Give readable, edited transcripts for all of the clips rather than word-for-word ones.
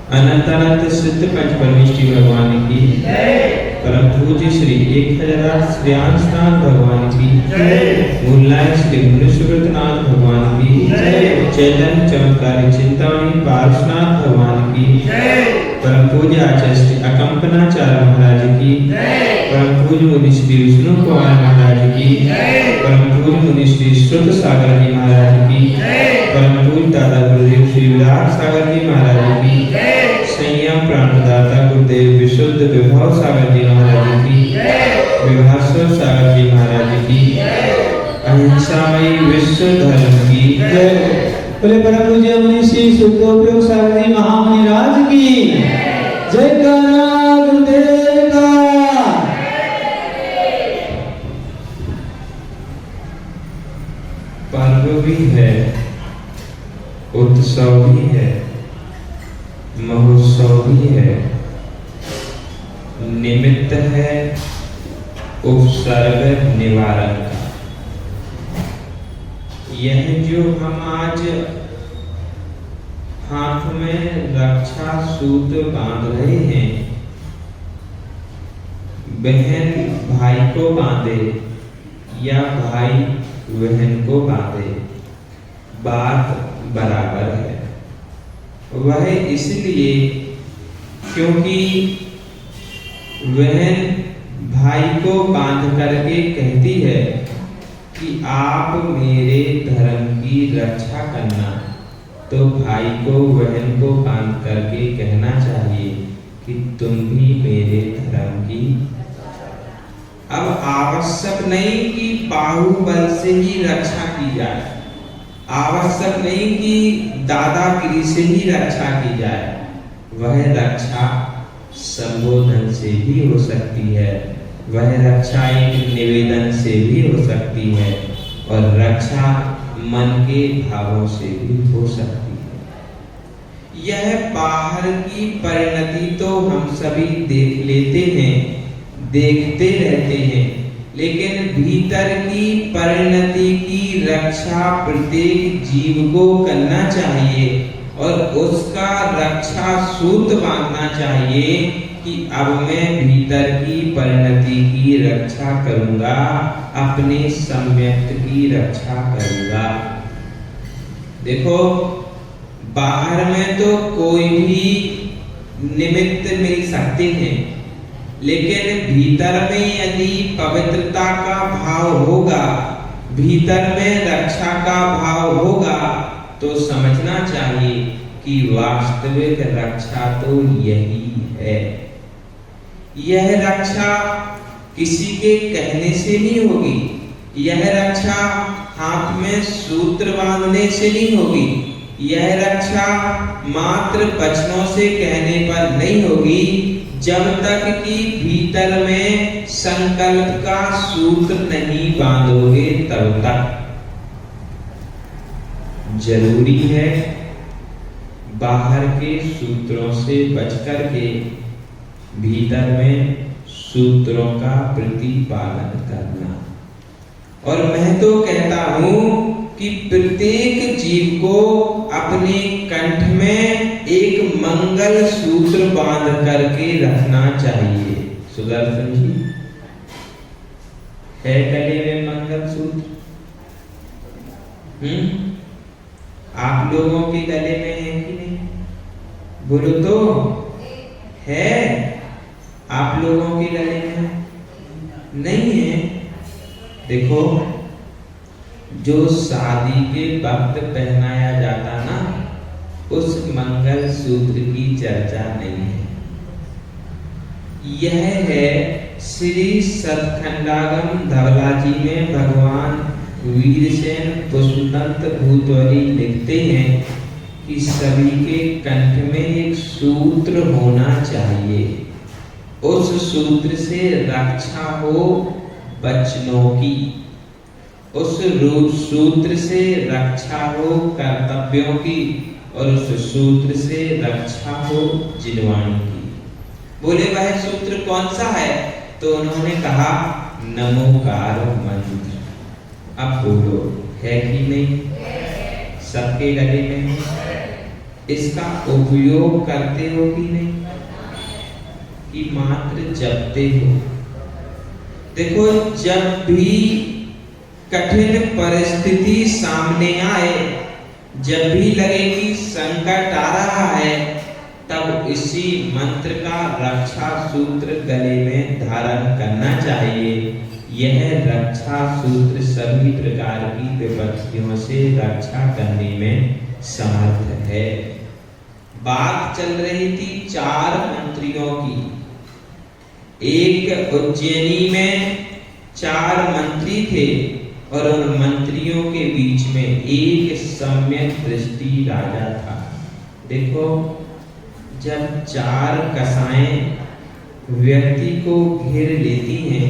अनंत सिद्ध पंच परमेष्ठी भगवान की परम पूज्य श्री 1008 श्रेयांसनाथ भगवान की मूलनायक श्री मुनिसुब्रतनाथ भगवान की चैतन्य चमत्कारी चिंतामणि पार्श्वनाथ भगवान की परम पूज्य आचार्य श्री अकंपनाचार्य महाराज की परम पूज्य मुनि श्री विष्णु कुमार महाराज की परम पूज्य मुनि श्री श्रुत सागर जी महाराज की परम पूज्य दादा गुरुदेव श्री विराट सागर जी महाराज की संयम प्राणदाता गुरुदेव विशुद्ध विभव सागर जी महाराज की विभास्वर सागर जी महाराज की अहिंसामयी विश्व धर्म की बोले परम पूज्य मुनि श्री शुद्धोपयोग सागर जी महामुनि राज की जयकारा गुरुदेव का। पर्व भी है, उत्सव भी है, महोत्सव भी है, निमित्त है उपसर्ग निवारण का। यह जो हम आज हाथ में रक्षा सूत्र बांध रहे हैं, बहन भाई को बांधे या भाई बहन को बांधे, बात बराबर है। वह इसलिए क्योंकि बहन भाई को बांध करके कहती है कि आप मेरे धर्म की रक्षा करना, तो भाई को बहन को बांध करके कहना चाहिए कि तुम भी मेरे धर्म की। अब आवश्यक नहीं कि बाहुबल से ही रक्षा की जाए, आवश्यक नहीं कि दादागिरी से ही रक्षा की जाए। वह रक्षा संबोधन से भी हो सकती है, वह रक्षा एक निवेदन से भी हो सकती है, और रक्षा मन के भावों से भी हो सकती है। यह बाहर की परिणति तो हम सभी देख लेते हैं, देखते रहते हैं, लेकिन भीतर की परिणति की रक्षा प्रत्येक जीव को करना चाहिए और उसका रक्षा सूत्र बांधना चाहिए कि अब मैं भीतर की परिणति की रक्षा करूंगा, अपने सम्यक्त की रक्षा करूंगा। देखो, बाहर में तो कोई भी निमित्त मिल सकते हैं, लेकिन भीतर में यदि पवित्रता का भाव होगा, भीतर में रक्षा का भाव होगा, तो समझना चाहिए कि वास्तविक रक्षा तो यही है। यह रक्षा किसी के कहने से नहीं होगी, यह रक्षा हाथ में सूत्र बांधने से नहीं होगी, यह रक्षा मात्र वचनों से कहने पर नहीं होगी, जब तक कि भीतर में संकल्प का सूत्र नहीं बांधोगे तब तक। जरूरी है बाहर के सूत्रों से बचकर के भीतर में सूत्रों का प्रतिपालन करना। और मैं तो कहता हूं कि प्रत्येक जीव को अपने कंठ में एक मंगल सूत्र बांध करके रखना चाहिए। सुदर्शन जी, है गले में मंगल सूत्र? आप लोगों के गले में है कि नहीं? बोलो तो, है? आप लोगों के गले में नहीं है? देखो, जो शादी के वक्त पहनाया जाता ना, उस मंगल सूत्र की चर्चा नहीं है। यह है श्री सतखंडागम धवला जी में भगवान वीरसेन पुष्पदंत भूतवली लिखते हैं कि सभी के कंठ में एक सूत्र होना चाहिए। उस सूत्र से रक्षा हो वचनों की, उस सूत्र से रक्षा हो कर्तव्यों की, और उस सूत्र से रक्षा हो जिनवाणी की। बोले वह सूत्र कौन सा है? तो उन्होंने कहा नमोकार मंत्र। अब बोलो, है कि नहीं? सबके गले में है। इसका उपयोग करते हो कि नहीं, कि मात्र जपते हो? देखो, जब भी कठिन परिस्थिति सामने आए, जब भी लगे कि संकट आ रहा है, तब इसी मंत्र का रक्षा सूत्र गले में धारण करना चाहिए। यह रक्षा सूत्र सभी प्रकार की विपत्तियों से रक्षा करने में समर्थ है। बात चल रही थी 4 मंत्रियों की। एक उज्जैनी में 4 मंत्री थे और उन मंत्रियों के बीच में एक सम्यक दृष्टि राजा था। देखो, जब 4 कसाएं व्यक्ति को घेर लेती हैं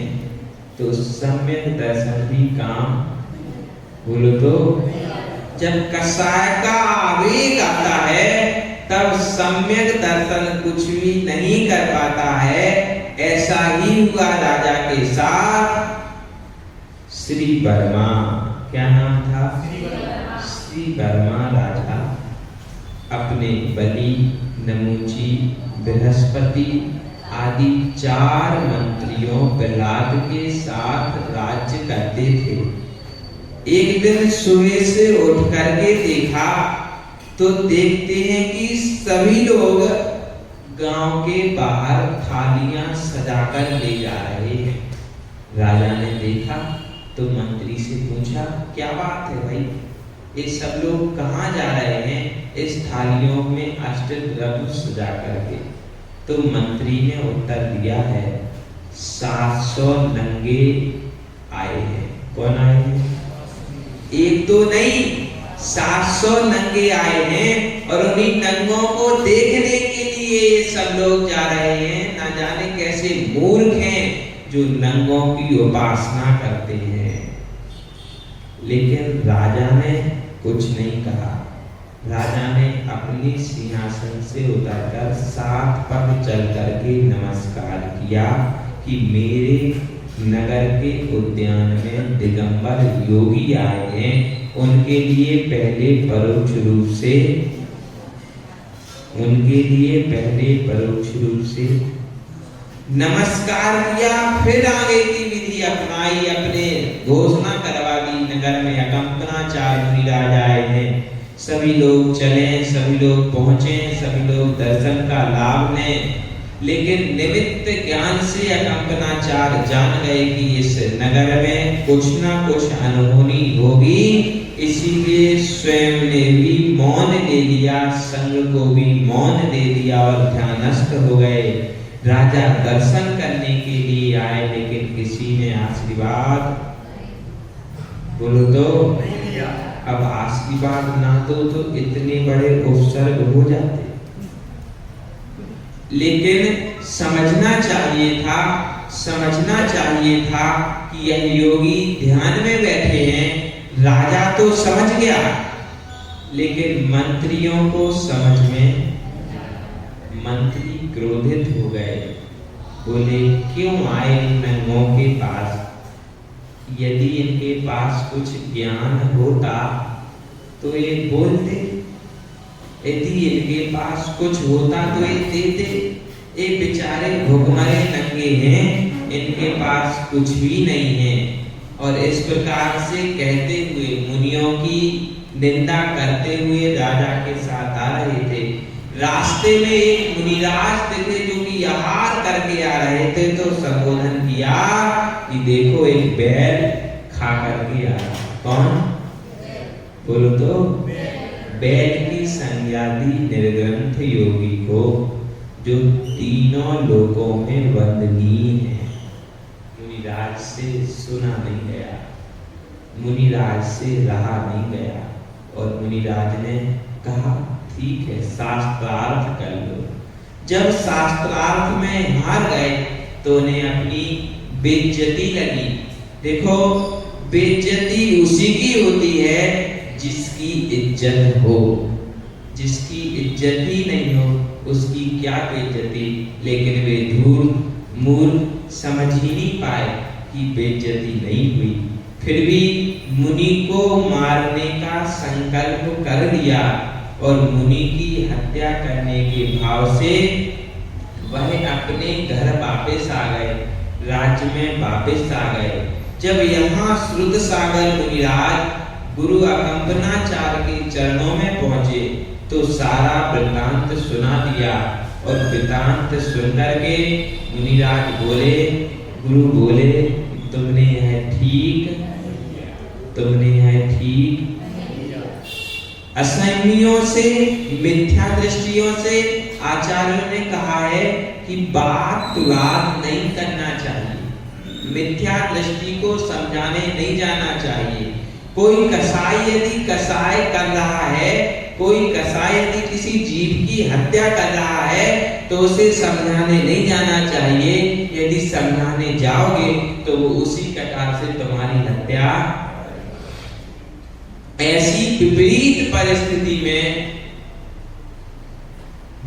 तो सम्यक दर्शन भी काम, बोलो तो, जब कसाय का आवेग आता है तब सम्यक दर्शन कुछ भी नहीं कर पाता है। ऐसा ही हुआ राजा के साथ। श्री वर्मा, क्या नाम था? श्री वर्मा राजा अपने बलि, नमूची, बृहस्पति आदि 4 मंत्रियों प्रहलाद के साथ राज्य करते थे। एक दिन सुबह से उठ करके देखा तो देखते हैं कि सभी लोग गांव के बाहर थालियां सजाकर ले जा रहे हैं। राजा ने देखा तो मंत्री से पूछा, क्या बात है भाई, ये सब लोग कहाँ जा रहे हैं इस थालियों में अष्टद्रव्य सजा करके? तो मंत्री ने उत्तर दिया है, 700 नंगे आए हैं। कौन आए हैं? एक दो नहीं, 700 नंगे आए हैं और उन्हीं नंगों को देखने के लिए ये सब लोग जा रहे हैं। ना जाने कैसे मूर्ख हैं जो नंगों की उपासना करते हैं। लेकिन राजा ने कुछ नहीं कहा। राजा ने अपनी सिंहासन से उतरकर 7 पग चल करके नमस्कार किया कि मेरे नगर के उद्यान में दिगंबर योगी आए हैं, उनके लिए पहले परोक्ष रूप से नमस्कार किया। फिर आगे की विधि अपनाई, अपने घोषणा करवा दी, नगर में अकंपनाचार मुनिराज आए हैं, सभी लोग चले, सभी लोग पहुंचे, सभी लोग दर्शन का लाभ लें। लेकिन निमित्त ज्ञान से अकंपनाचार जान गए कि इस नगर में कुछ ना कुछ अनहोनी होगी, इसीलिए स्वयं ने भी मौन ले लिया, संग को भी मौन दे दिया और ध्यानस्थ हो गए। राजा दर्शन करने के लिए आए, लेकिन किसी ने आशीर्वाद, बोलो तो, अब आशीर्वाद ना दो तो इतने बड़े उपसर्ग हो जाते। लेकिन समझना चाहिए था कि यह योगी ध्यान में बैठे हैं। राजा तो समझ गया, लेकिन मंत्रियों को समझ में, मंत्री क्रोधित हो गए। बोले, क्यों आए नंगों के पास? यदि इनके पास कुछ ज्ञान होता तो ये बोलते, यदि इनके पास कुछ होता तो ये देते। ये बेचारे भुखमरे नंगे हैं, इनके पास कुछ भी नहीं है। और इस प्रकार से कहते हुए, मुनियों की निंदा करते हुए राजा के साथ आ रहे थे। रास्ते में एक मुनिराज थे जो कि आहार करके आ रहे थे, तो संबोधन किया कि देखो एक बैल खा करके आ रहा। कौन? बोलो तो। बैल की संज्ञा दी निर्ग्रंथ योगी को, जो तीनों लोकों में वंदनीय है। मुनिराज से सुना नहीं गया, मुनिराज से रहा नहीं गया, और मुनिराज ने कहा, ठीक है, शास्त्रार्थ कर लो। जब शास्त्रार्थ में हार गए तो उन्हें अपनी बेइज्जती लगी। देखो, बेइज्जती उसी की होती है जिसकी इज्जत हो। जिसकी इज्जत ही नहीं हो उसकी क्या बेइज्जती। लेकिन वे धूर्त मूर्ख समझ ही नहीं पाए कि बेइज्जती नहीं हुई। फिर भी मुनि को मारने का संकल्प कर लिया। और मुनि की हत्या करने के भाव से वह अपने घर वापस आ गए, राज्य में वापस आ गए। जब यहाँ श्रुत सागर मुनिराज गुरु अकंपनाचार्य के चरणों में पहुंचे तो सारा वृत्तांत सुना दिया। और वृत्तांत सुनकर के मुनिराज बोले, गुरु बोले, तुमने यह ठीक असंयमियों से, मिथ्या दृष्टियों से आचार्यों ने कहा है कि बात विवाद नहीं करना चाहिए, मिथ्या दृष्टि को समझाने नहीं जाना चाहिए। कोई कसाई यदि कसाई कर रहा है, कोई कसाई यदि किसी जीव की हत्या कर रहा है तो उसे समझाने नहीं जाना चाहिए। यदि समझाने जाओगे तो वो उसी कटार से तुम्हारी हत्या। ऐसी विपरीत परिस्थिति में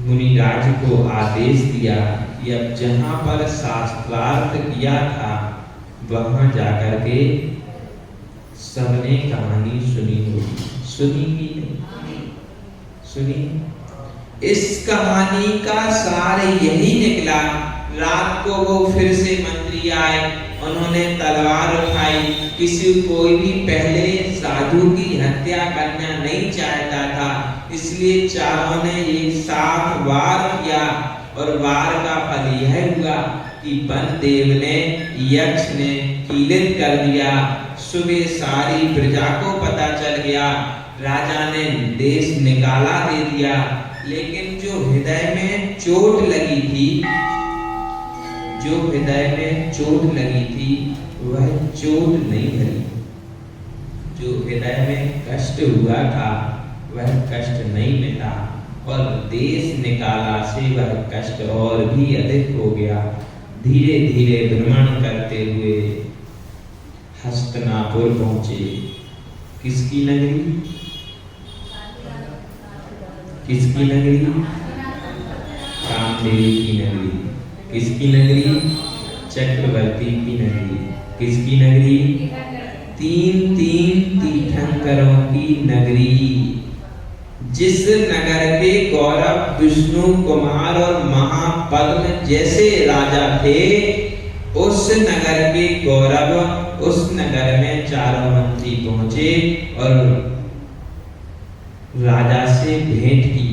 मुनिराज को आदेश दिया कि अब जहां पर शास्त्रार्थ किया था वहां जाकर के सबने कहानी सुनी होगी। सुनी की नहीं सुनी। इस कहानी का सार यही निकला। रात को वो फिर से मंत्री आए, उन्होंने तलवार उठाई। कोई भी पहले साधु की हत्या करना नहीं चाहता था, इसलिए चारों ने एक साथ वार किया और वार का फल यह हुआ कि वन देव ने, यक्ष ने कीलित कर दिया। सुबह सारी प्रजा को पता चल गया, राजा ने देश निकाला दे दिया। लेकिन जो हृदय में चोट लगी थी, वह चोट नहीं भरी। जो हृदय में कष्ट हुआ था वह कष्ट नहीं मिटा और देश निकाला से वह कष्ट और भी अधिक हो गया। धीरे धीरे भ्रमण करते हुए हस्तिनापुर पहुंचे। किसकी नगरी? कामदेव की नगरी। किसकी नगरी? चक्रवर्ती की नगरी। किसकी नगरी? तीन तीर्थंकरों की नगरी। जिस नगर के गौरव विष्णु कुमार और महापद्म जैसे राजा थे, उस नगर के गौरव, उस नगर में चारों मंत्री पहुंचे और राजा से भेंट की।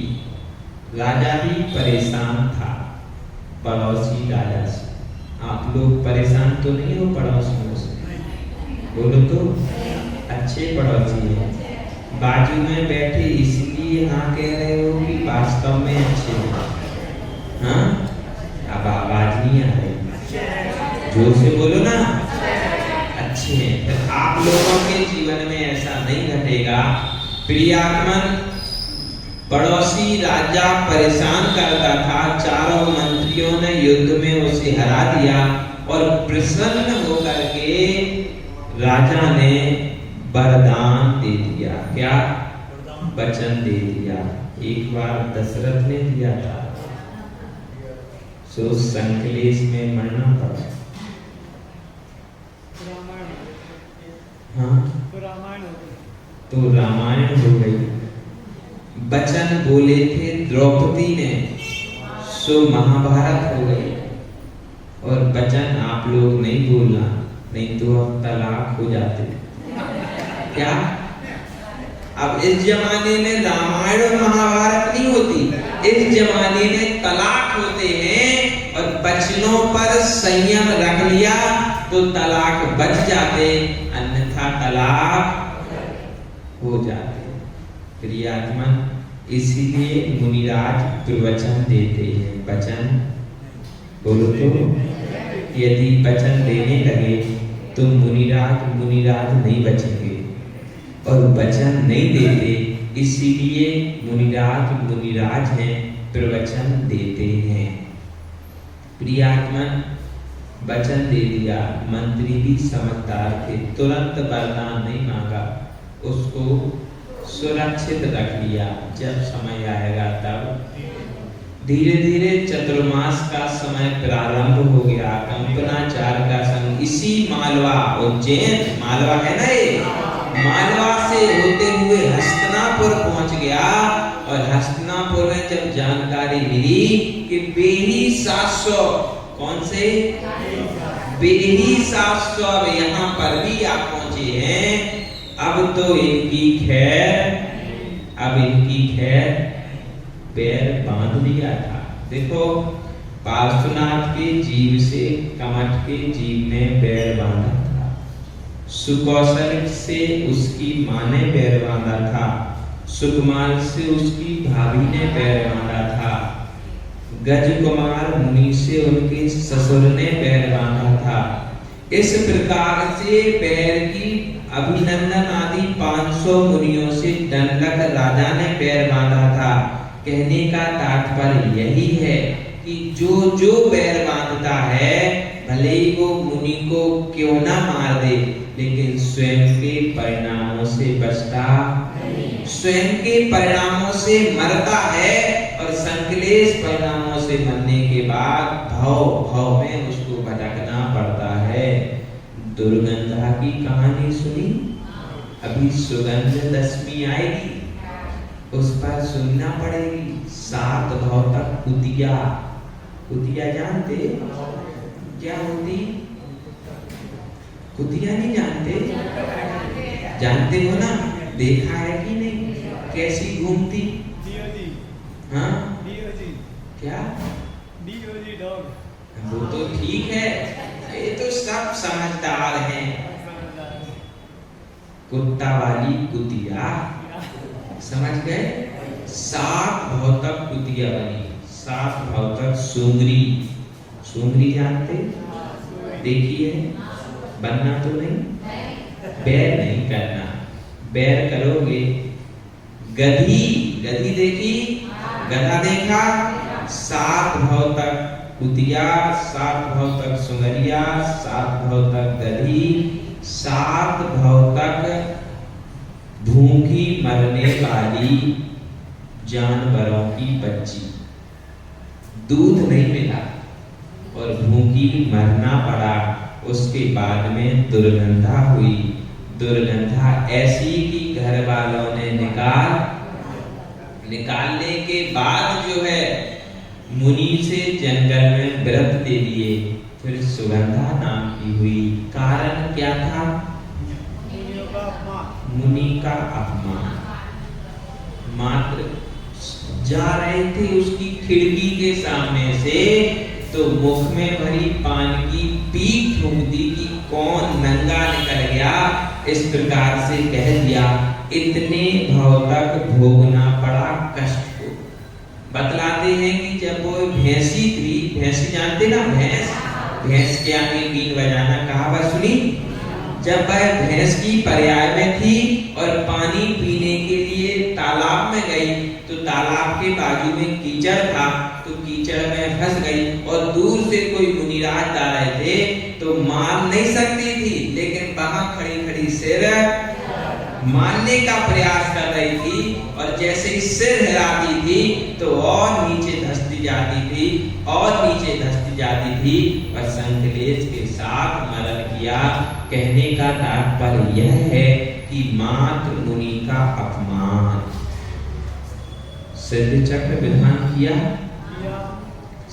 राजा भी परेशान था पड़ोसी राजा से। आप लोग परेशान तो नहीं हो पड़ोसियों से? बोलो तो, अच्छे पड़ोसी हैं। बाजू में बैठे इसलिए हाँ कह रहे हो कि वास्तव में अच्छे हैं? हाँ, अब आवाज नहीं आ रही, जोर से बोलो ना। अच्छे हैं। फिर आप लोगों के जीवन में ऐसा नहीं घटेगा। प्रियात्मन, पड़ोसी राजा परेशान करता था, चारों मंत्रियों ने युद्ध में उसे हरा दिया और प्रसन्न होकर के राजा ने वरदान दे दिया। क्या? वचन दे दिया। एक बार दशरथ ने दिया था, सो संकलेश में मरना पड़ा। हाँ, तो रामायण हो गई। वचन बोले थे द्रौपदी ने, सो महाभारत हो गई। और वचन आप लोग नहीं बोलना, नहीं तो अब तलाक हो जाते। क्या? अब इस जमाने में रामायण और महाभारत नहीं होती, इस जमाने में तलाक होते हैं। और वचनों पर संयम रख लिया तो तलाक बच जाते, अन्यथा तलाक हो जाते। प्रियात्मन, इसीलिए मुनिराज प्रवचन देते हैं। वचन बोलो तो, यदि वचन देने लगे तो मुनिराज नहीं बचेंगे और वचन नहीं देते, इसीलिए मुनिराज हैं, प्रवचन देते हैं। प्रियात्मन, वचन दे दिया। मंत्री भी समझदार थे, तुरंत वरदान नहीं मांगा, उसको सुरक्षित रख लिया। जब समय आएगा तब। धीरे धीरे चतुर्मास का समय प्रारंभ हो गया। कंपनाचार्य का संग इसी मालवा, उज्जैन मालवा है ना, ये मालवा से होते हुए हस्तिनापुर पहुंच गया और हस्तिनापुर में जब जानकारी मिली कि बेरी 700, कौन से बेरी 700 अब यहाँ पर भी आ पहुंचे हैं, अब तो इनकी खैर पैर बांध दिया था। देखो, पार्श्वनाथ के जीव से कमठ के जीव ने पैर बांधा था, सुकौशल से उसकी माँ ने पैर बांधा था, सुकुमार से उसकी भाभी ने पैर बांधा था, गजकुमार मुनि से उनके ससुर ने पैर बांधा था। इस प्रकार से पैर की अभिनंदन आदि 500 मुनियों से दंडक राजा ने पैर बांधा था। कहने का तात्पर्य यही है कि जो पैर बांधता है, भले ही वो मुनि को क्यों ना मार दे, लेकिन स्वयं के परिणामों से बचता, स्वयं के परिणामों से मरता है, और संकलेश परिणामों से मरने के बाद भव में उसको भटकना पड़ता है। दुर्गंधा की कहानी सुनी? अभी सुगंध दशमी आएगी, उस पर सुनना पड़ेगी। 7 भाव तक कुतिया जानते क्या होती? कुतिया नहीं जानते हो ना? देखा है कि नहीं? कैसी घूमती? हाँ क्या? वो तो ठीक है, ये तो सब समझदार हैं। कुत्ता वाली कुतिया, समझ गए? 7 भाव तक कुतिया बनी, 7 भाव तक सूंगरी जानते? देखिए, बनना तो नहीं, बैर नहीं करना। बैर करोगे, गधी देखी, गधा देखा, 7 भाव तक कुतिया, 7 भाव तक सुंगरिया, 7 भाव तक गधी, 7 भाव तक भूखी मरने वाली जानवरों की बच्ची। दूध नहीं मिला और भूखी मरना पड़ा, उसके बाद में दुर्गंधा हुई। दुर्गंधा ऐसी कि घर वालों ने निकालने के बाद जो है मुनि से जंगल में व्रत दे दिए, फिर सुगंधा नाम की हुई। कारण क्या था? मुनि का अपमान। मात्र जा रहे थे उसकी खिड़की के सामने से, तो मुख में भरी पान की पीक ठूंक दी कि कौन नंगा निकल गया, इस प्रकार से कह दिया। इतने भाव तक भोगना पड़ा कष्ट को। बतलाते हैं कि जब वो भैंसी थी, भैंसी जानते ना, भैंस के आगे बीन बजाना, कहावत सुनी? जब वह भैंस की पर्याय में थी और पानी पीने के लिए तालाब में गई, तो तालाब के बाजू में कीचड़ था, तो कीचड़ में फंस गई, और दूर से कोई मुनिराज आ रहे थे, तो मार नहीं सकती थी, लेकिन वहां खड़ी सिर मारने का प्रयास कर रही थी, और जैसे ही सिर हिलाती थी तो और नीचे धंसती जाती थी, और नीचे धंसती जाती थी, और संकलेश के साथ मरण किया। कहने का तात्पर्य यह है कि मातृ मुनि का अपमान। सिद्ध चक्र विधान किया।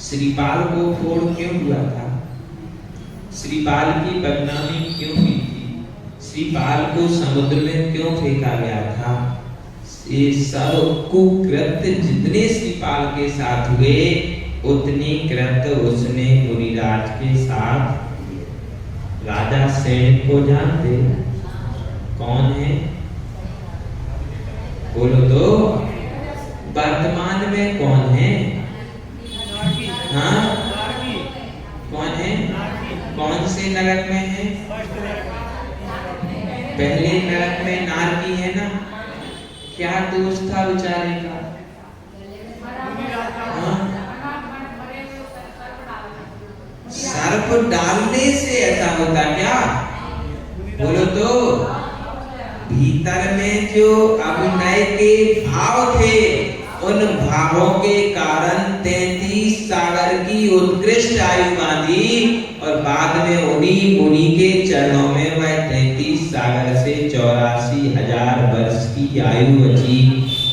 श्रीपाल को फोड़ क्यों हुआ था? श्रीपाल की बदनामी क्यों हुई थी? श्रीपाल को समुद्र में क्यों फेंका गया था? ये सब कुकृत्य जितने श्रीपाल के साथ हुए, उतने कृत्य उसने मुनिराज के साथ। राजा सेन को जानते? कौन है? बोलो तो। वर्तमान में कौन है? हाँ, कौन है? कौन से नरक में है? पहले नरक में नारकी है ना। क्या दोष था बेचारे का? हाँ? सर्प डालने से ऐसा होता क्या? बोलो तो। भीतर में जो अभिनय के भाव थे, उन भावों के कारण 33 सागर की उत्कृष्ट आयु बांधी, और बाद में उन्हीं मुनि के चरणों में वह 33 सागर से 84,000 वर्ष की आयु बची।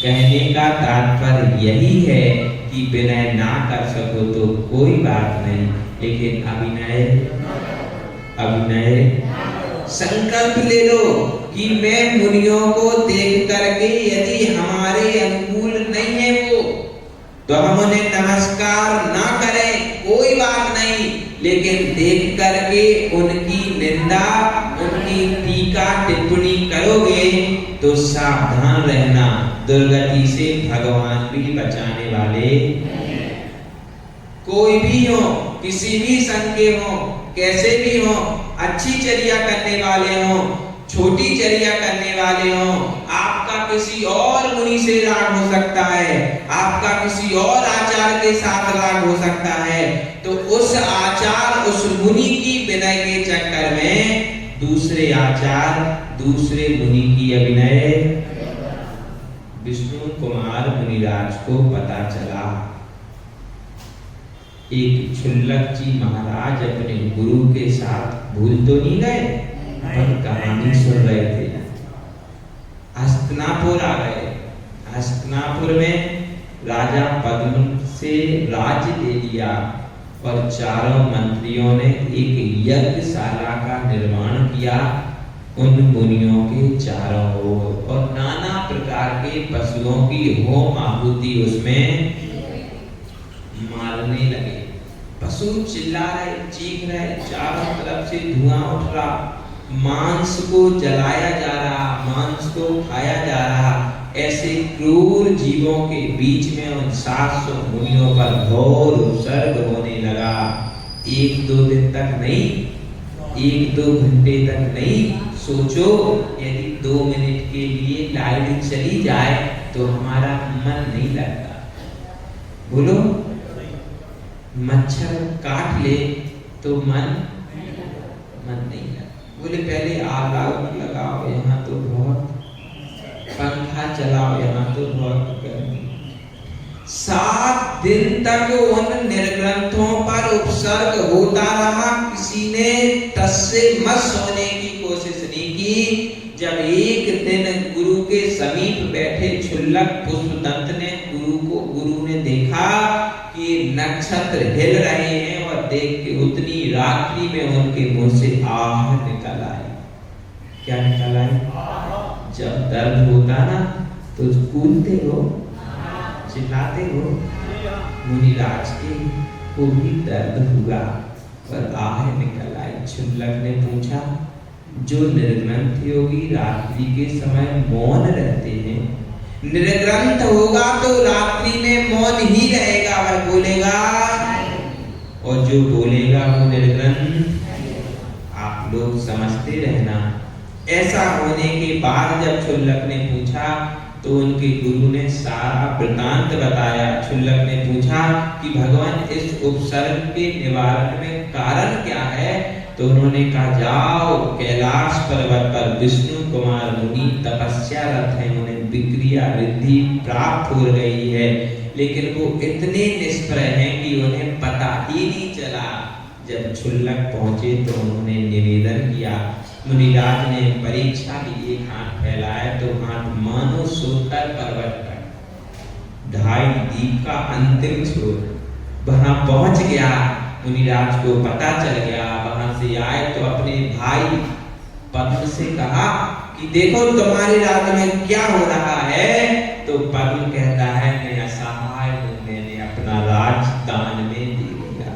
कहने का तात्पर्य यही है कि विनय ना कर सको तो कोई बात नहीं, लेकिन अभिनय संकल्प ले लो कि मैं मुनियों को देख करके यदि हमारे अनुकूल नहीं है वो, तो हम उन्हें नमस्कार ना करें, कोई बात नहीं, लेकिन देख करके उनकी निंदा, उनकी टीका टिप्पणी करोगे तो सावधान रहना, दुर्गति से भगवान भी बचाने वाले। कोई भी हो, किसी भी संघ के हो, कैसे भी हो, अच्छी चर्या करने वाले हो, छोटी चर्या करने वाले हो, आपका किसी और मुनि से राग हो सकता है, आपका किसी और आचार्य के साथ राग हो सकता है, तो उस आचार, उस मुनि की विनय के चक्कर में दूसरे आचार, दूसरे मुनि की अभिनय। विष्णु कुमार मुनिराज को पता चला। एक क्षुल्लक जी महाराज अपने गुरु के साथ भूल तो नहीं गए, पर कहानी सुन रहे थे। हस्तिनापुर आ गए। हस्तिनापुर में राजा पद्म से राज्य ले लिया और चारों मंत्रियों ने एक यज्ञशाला का निर्माण किया उन मुनियों के चारों ओर, और नाना प्रकार के पशुओं की होम आहुति उसमें मारने लगे। पशु चिल्ला रहे, चीख रहे, चारों तरफ से धुआं उठ रहा, मांस को जलाया जा रहा, मांस को खाया जा रहा। ऐसे क्रूर जीवों के बीच में उन 700 मुनियों पर घोर उपसर्ग होने लगा। 1-2 दिन तक नहीं, 1-2 घंटे तक नहीं, सोचो यदि 2 मिनट के लिए लाइट चली जाए तो हमारा मन नहीं लगता। बोलो, मच्छर काट ले तो मन नहीं लगता। बोले पहले आग लगाओ, यहाँ तो बहुत, पंखा चलाओ, यहाँ तो बहुत गर्मी। 7 दिन तक उन निर्ग्रंथों पर उपसर्ग होता रहा। किसी ने टस से मस होने की कोशिश नहीं की। जब एक दिन गुरु के समीप बैठे क्षुल्लक पुष्पदंत ने गुरु ने देखा कि नक्षत्र हिल रहे हैं, और देख के उतनी रात्रि में उनके मुंह से आह निकल आई। क्या निकल आई? जब दर्द होता ना तो कूदते हो, चिल्लाते हो। मुनिराज के को भी दर्द हुआ पर आह निकल आई। क्षुल्लक ने पूछा, जो निर्ग्रंथ योगी रात्रि के समय मौन रहते हैं, निर्ग्रंथ होगा तो रात्रि में मौन ही रहेगा, वह बोलेगा, और जो बोलेगा वो निर्ग्रंथ। आप लोग समझते रहना। ऐसा होने के बाद जब क्षुल्लक ने पूछा तो उनके गुरु ने सारा वृतांत बताया। क्षुल्लक ने पूछा कि भगवान इस उपसर्ग के निवारण में कारण क्या है? तो उन्होंने कहा, जाओ कैलाश पर्वत पर विष्णु कुमार मुनि तपस्यारत हैं, उन्हें विक्रिया रिद्धि प्राप्त हो रही है, लेकिन वो इतने निष्प्रय हैं कि उन्हें पता ही नहीं चला। जब क्षुल्लक पहुंचे तो उन्होंने निवेदन किया। मुनिराज ने परीक्षा की, एक हाथ फैलाया तो हाथ मानो सोतर पर्वत पर 2.5 दीप का अंतिम छोर वहां पहुंच गया। मुनिराज को पता चल गया। वहां से आए तो अपने भाई पद्म से कहा कि देखो तुम्हारे राज्य में क्या हो रहा है। तो पद्म कहता है, मैं असहाय हूं, मैंने अपना राज दान में दे दिया।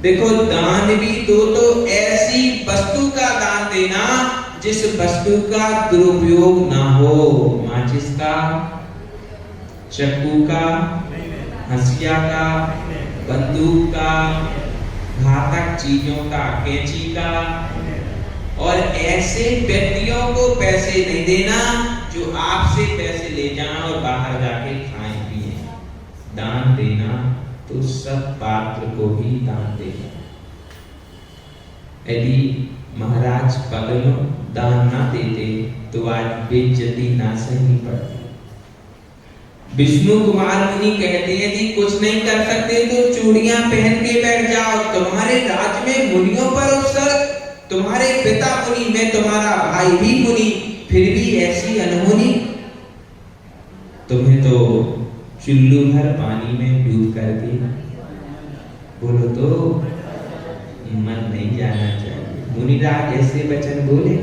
देखो, दान भी दो तो ऐसी वस्तु का दान देना जिस वस्तु का दुरुपयोग ना हो। माचिस का, चाकू का, हंसिया का, बंदूक का, घातक चीजों का, कैंची का। और ऐसे व्यक्तियों को पैसे नहीं देना जो आपसे पैसे ले जाएं और बाहर जाके खाएं पिए। दान देना तो सब पात्र को ही दान देना। यदि महाराज पद्म दान ना देते तो आज बेइज्जती ना सहनी पड़ती। विष्णु कुमार मुनि कहते हैं, यदि कुछ नहीं कर सकते तो चूड़ियां पहन के बैठ जाओ। तुम्हारे राज्य में मुनियों पर उपसर्ग, तुम्हारे पिता मुनि, मैं तुम्हारा भाई भी मुनि, फिर भी ऐसी अनहोनी। तुम्हें तो चुल्लू भर पानी में डूब करके, बोलो तो, मन नहीं जाना चाहिए। मुनिराज ऐसे वचन बोले,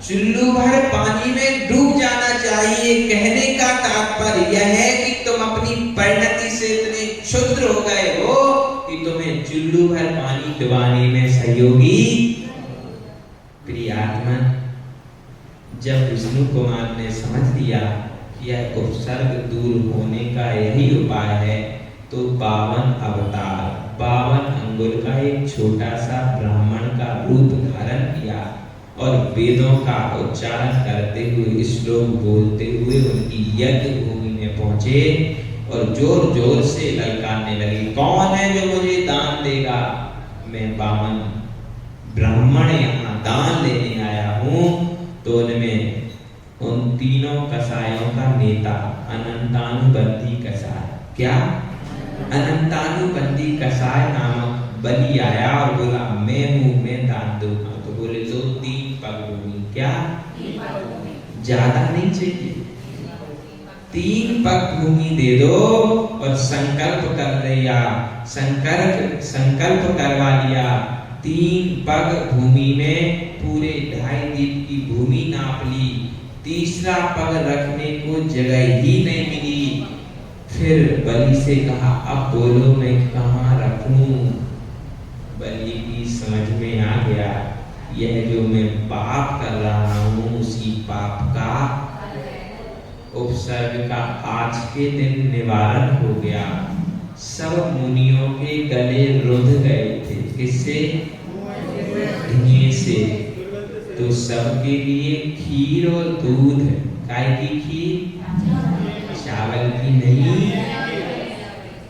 चुल्लू भर पानी में डूब जाना चाहिए। कहने का तात्पर्य यह है कि तुम अपनी परिणति से इतने क्षुद्र हो गए हो कि तुम्हें चुल्लू भर पानी डुबाने में सहयोगी। प्रिय आत्मा, जब विष्णु कुमार ने समझ लिया कि यह उपसर्ग दूर होने का यही उपाय है, तो 52 अवतार 52 अंगुल का एक छोटा सा ब्राह्मण का रूप धारण किया और वेदों का उच्चारण करते हुए, श्लोक बोलते हुए उनकी यज्ञ भूमि में पहुंचे और जोर जोर से ललकारने लगे, कौन है जो मुझे दान देगा? मैं 52 ब्राह्मण यहाँ दान लेने आया हूँ। तो उनमें उन तीनों कसायों का नेता अनंतानुबंधी कसाय, क्या अनंतानुबंधी कसाय नामक बलि आया और बोला, मैं हूँ, मैं दान दूंगा। तो बोले, तो 3 पग भूमि, क्या ज्यादा नहीं चाहिए, 3 पग भूमि दे दो। और संकल्प कर लिया, संकल्प करवा लिया। 3 पग भूमि में पूरे 2.5 दीप की भूमि नाप ली। तीसरा पग रखने को जगह ही नहीं मिली। फिर बलि से कहा, अब बोलो मैं कहाँ रखूं? बलि की समझ में आ गया, यह जो मैं पाप कर रहा हूँ उसी पाप का उपसर्ग का आज के दिन निवारण हो गया। सब मुनियों के गले रुंध गए थे, किससे? धुएं से। तो सबके लिए खीर और दूध, काय की खीर? चावल की नहीं,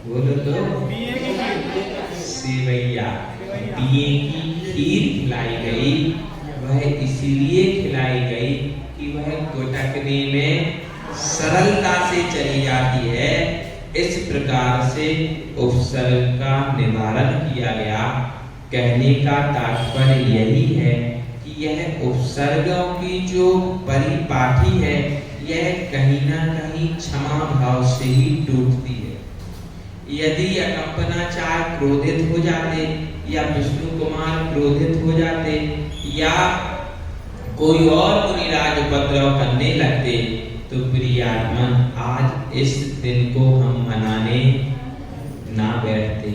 बोलो तो, सेवैया, दिए की खीर खिलाई गई। वह इसीलिए खिलाई गई कि वह गुटकने में सरलता से चली जाती है। इस प्रकार से उपसर्ग का निवारण किया गया। कहने का तात्पर्य यही है कि यह उपसर्गों की जो परिपाठी है, यह कहीं ना कहीं क्षमा भाव से ही टूटती है। यदि अकंपनाचार्य क्रोधित हो जाते या विष्णु कुमार क्रोधित हो जाते या कोई और मुनिराज उपद्रव करने लगते, तो प्रिय आत्मा, आज इस दिन को हम मनाने ना बैठते।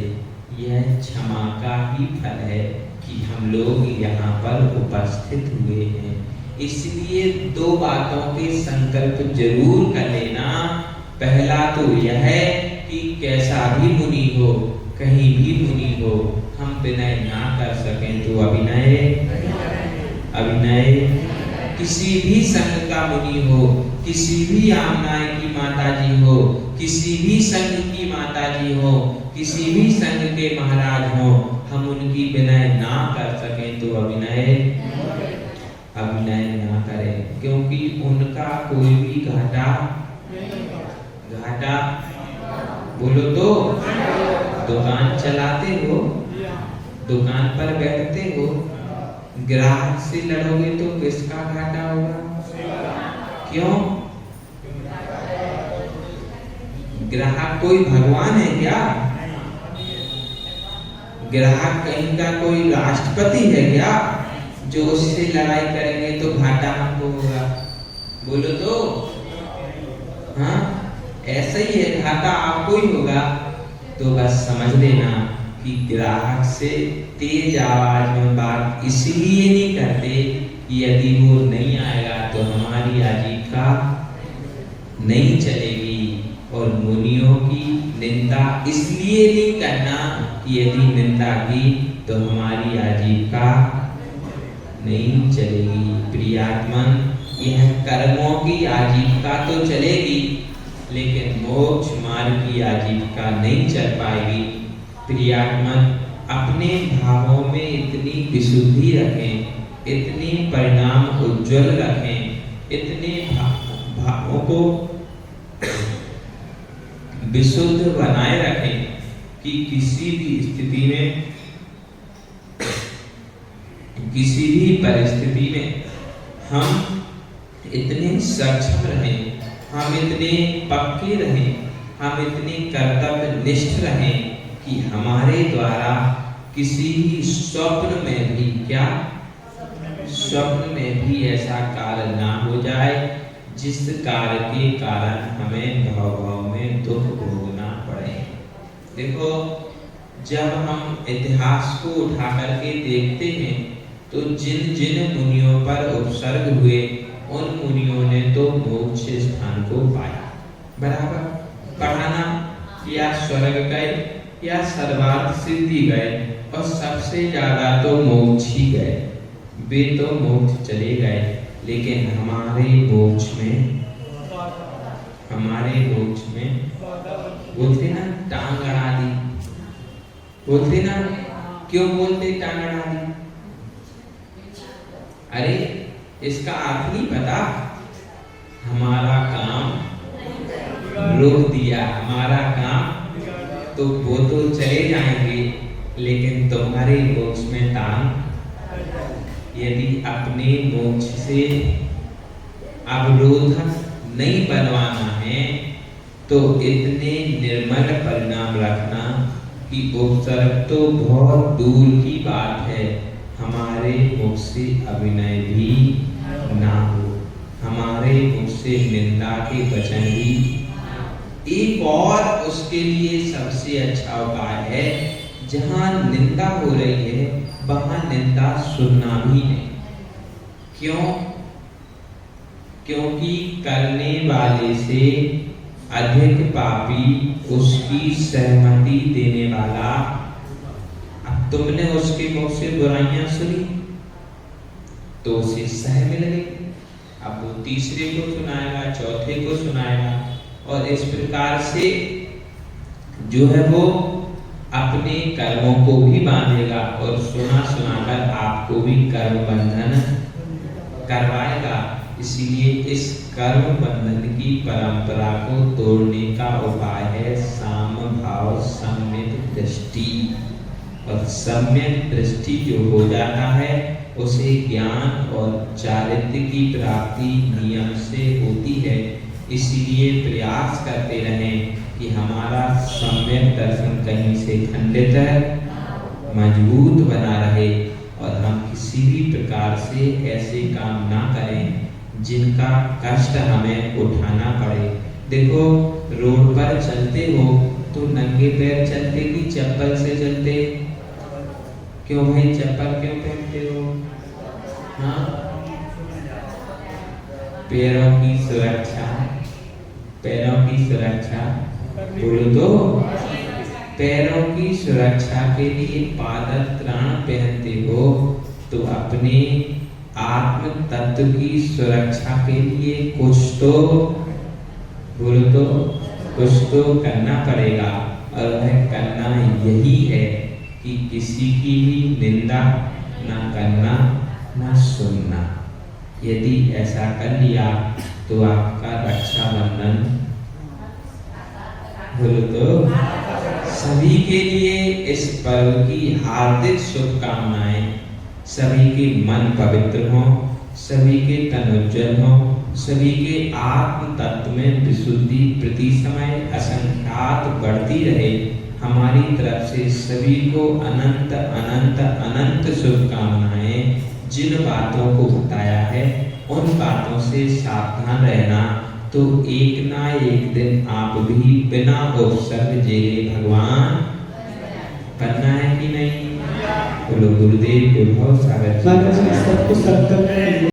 यह क्षमा का ही फल है कि हम लोग यहाँ पर उपस्थित हुए हैं। इसलिए 2 बातों के संकल्प जरूर कर लेना। पहला तो यह है कि कैसा भी मुनि हो, कहीं भी मुनि हो, हम विनय ना कर सकें तो अभिनय किसी भी संघ का मुनि हो, किसी भी आमनाय की माता जी हो, किसी भी संघ की माता जी हो, किसी भी संघ के महाराज हो, हम उनकी विनय ना कर सकें तो अभिनय ना करें, क्योंकि उनका कोई भी घाटा, बोलो तो, दुकान चलाते हो, दुकान पर बैठते हो, ग्राहक से लड़ोगे तो किसका घाटा होगा? क्यों? ग्राहक कोई भगवान है क्या? ग्राहक कहीं का कोई राष्ट्रपति है क्या जो उससे लड़ाई करेंगे तो घाटा हमको होगा? बोलो तो, हाँ, ऐसा ही है, घाटा आपको ही होगा। तो बस समझ लेना कि ग्राहक से तेज आवाज में बात इसलिए नहीं करते कि यदि वो नहीं आएगा तो हमारी आजीविका नहीं चलेगी। और मुनियों की निंदा इसलिए नहीं करना कि यदि निंदा की तो हमारी आजीविका नहीं चलेगी। प्रियात्मन, यह कर्मों की आजीविका तो चलेगी, लेकिन मोक्ष मार्ग की आजीविका नहीं चल पाएगी। प्रियात्मन, अपने भावों में इतनी विशुद्धि रखें, इतने परिणाम उज्जवल रखें, इतने भावों को विशुद्ध बनाए रखें कि किसी भी स्थिति में, किसी भी परिस्थिति में हम इतने सक्षम रहें हम इतने पक्के रहें, हम इतने कर्तव्य निष्ठ रहें कि हमारे द्वारा किसी भी स्वप्न में भी स्वप्न में भी ऐसा कार्य ना हो जाए जिस कार्य के कारण हमें भाव में दुख भोगना पड़े। देखो, जब हम इतिहास को उठा करके देखते हैं तो जिन जिन मुनियों पर उपसर्ग हुए उन मुनियों ने तो मोक्ष स्थान को पाया, बराबर पढ़ाना या स्वर्ग गए या सर्वार्थ सिद्धि गए, और सबसे ज्यादा तो मोक्ष ही गए। वे तो मोक्ष चले गए, लेकिन हमारे मोक्ष में बोलते ना टांग अड़ा दी, बोलते ना, क्यों बोलते टांग अड़ा दी? अरे इसका अर्थ नहीं पता, हमारा काम रोक दिया, हमारा काम तो वो तो चले जाएंगे, लेकिन तुम्हारे मोक्ष में टांग, यदि अपने मोक्ष से अवरोधक नहीं बनवाना है तो इतने निर्मल परिणाम रखना कि उपसर्ग तो बहुत दूर की बात है, हमारे मुख से अभिनय भी ना हो, हमारे मुख से निंदा के वचन भी। एक और उसके लिए सबसे अच्छा उपाय है, जहां निंदा हो रही है वहां निंदा सुनना भी नहीं। क्यों? क्योंकि करने वाले से अधिक पापी उसकी सहमति देने वाला। अब तुमने उसके मुख से बुराइयां सुनी तो उसे सह मिल गई, अब वो तीसरे को सुनाएगा, चौथे को सुनाएगा, और इस प्रकार से जो है वो अपने कर्मों को भी बांधेगा और सुना सुनाकर आपको भी कर्म बंधन करवाएगा। इसीलिए इस कर्म बंधन की परंपरा को तोड़ने का उपाय है साम भाव सम्यक दृष्टि। और सम्यक दृष्टि जो हो जाता है उसे ज्ञान और चारित्र्य की प्राप्ति नियम से होती है। इसीलिए प्रयास करते रहें कि हमारा सम्यक दर्शन कहीं से खंडित मजबूत बना रहे और हम किसी भी प्रकार से ऐसे काम ना करें जिनका कष्ट हमें उठाना पड़े। देखो, रोड पर चलते हो तो नंगे पैर चलते कि चप्पल से चलते? क्यों भाई, चप्पल क्यों पहनते हो? हाँ, पैरों की सुरक्षा, पैरों की सुरक्षा बोलो तो। पैरों की सुरक्षा के लिए पादत्राण पहनते हो तो अपने आत्म तत्व की सुरक्षा के लिए कुछ तो बोलो तो, कुछ तो करना पड़ेगा। और वह करना यही है कि किसी की भी निंदा ना करना ना सुनना। यदि ऐसा कर लिया तो आपका रक्षाबंधन बोलो तो। सभी के लिए इस पर्व की हार्दिक शुभकामनाएं। सभी के मन पवित्र हों, सभी के तन उज्जवल हों, सभी के आत्म तत्व में विशुद्धि प्रति समय असंख्यात बढ़ती रहे। हमारी तरफ से सभी को अनंत अनंत अनंत शुभकामनाएं। जिन बातों को बताया है उन बातों से सावधान रहना, तो एक ना एक दिन आप भी बिना उपसर्ग जेले भगवान बनना है कि नहीं? बोलो गुरुदेव, विभव सागर सबको